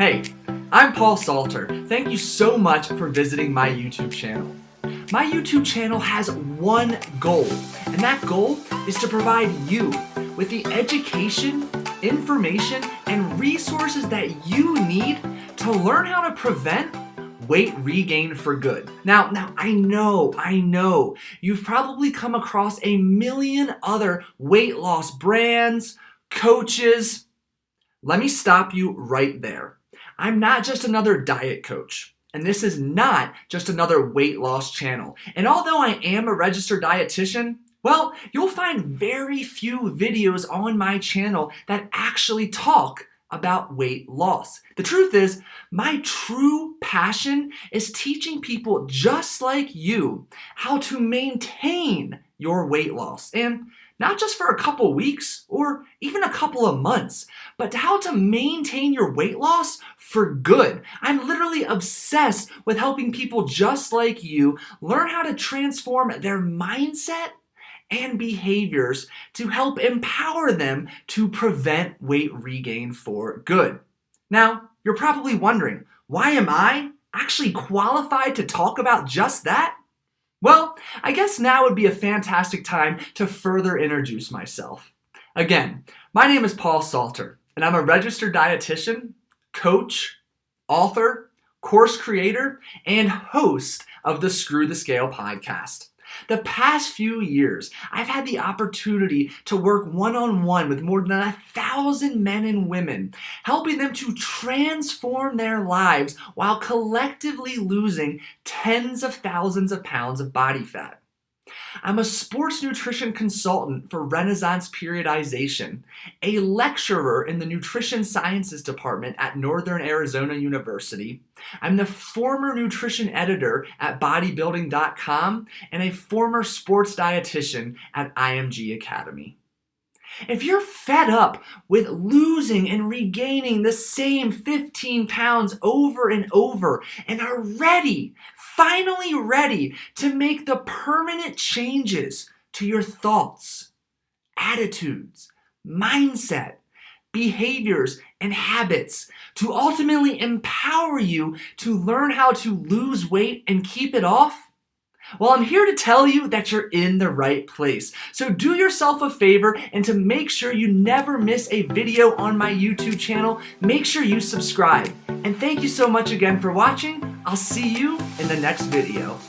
Hey, I'm Paul Salter. Thank you so much for visiting my YouTube channel. My YouTube channel has one goal, and that goal is to provide you with the education, information, and resources that you need to learn how to prevent weight regain for good. Now I know, you've probably come across a million other weight loss brands, coaches. Let me stop you right there. I'm not just another diet coach, and this is not just another weight loss channel. And although I am a registered dietitian, well, you'll find very few videos on my channel that actually talk about weight loss. The truth is, my true passion is teaching people just like you how to maintain your weight loss. And not just for a couple weeks or even a couple of months, but how to maintain your weight loss for good. I'm literally obsessed with helping people just like you learn how to transform their mindset and behaviors to help empower them to prevent weight regain for good. Now, you're probably wondering, why am I actually qualified to talk about just that? Well, I guess now would be a fantastic time to further introduce myself. Again, my name is Paul Salter, and I'm a registered dietitian, coach, author, course creator, and host of the Screw the Scale podcast. The past few years, I've had the opportunity to work one-on-one with more than 1,000 men and women, helping them to transform their lives while collectively losing tens of thousands of pounds of body fat. I'm a sports nutrition consultant for Renaissance Periodization, a lecturer in the Nutrition Sciences Department at Northern Arizona University. I'm the former nutrition editor at bodybuilding.com and a former sports dietitian at IMG Academy. If you're fed up with losing and regaining the same 15 pounds over and over and are finally ready to make the permanent changes to your thoughts, attitudes, mindset, behaviors, and habits to ultimately empower you to learn how to lose weight and keep it off, well, I'm here to tell you that you're in the right place. So do yourself a favor, and to make sure you never miss a video on my YouTube channel, make sure you subscribe. And thank you so much again for watching. I'll see you in the next video.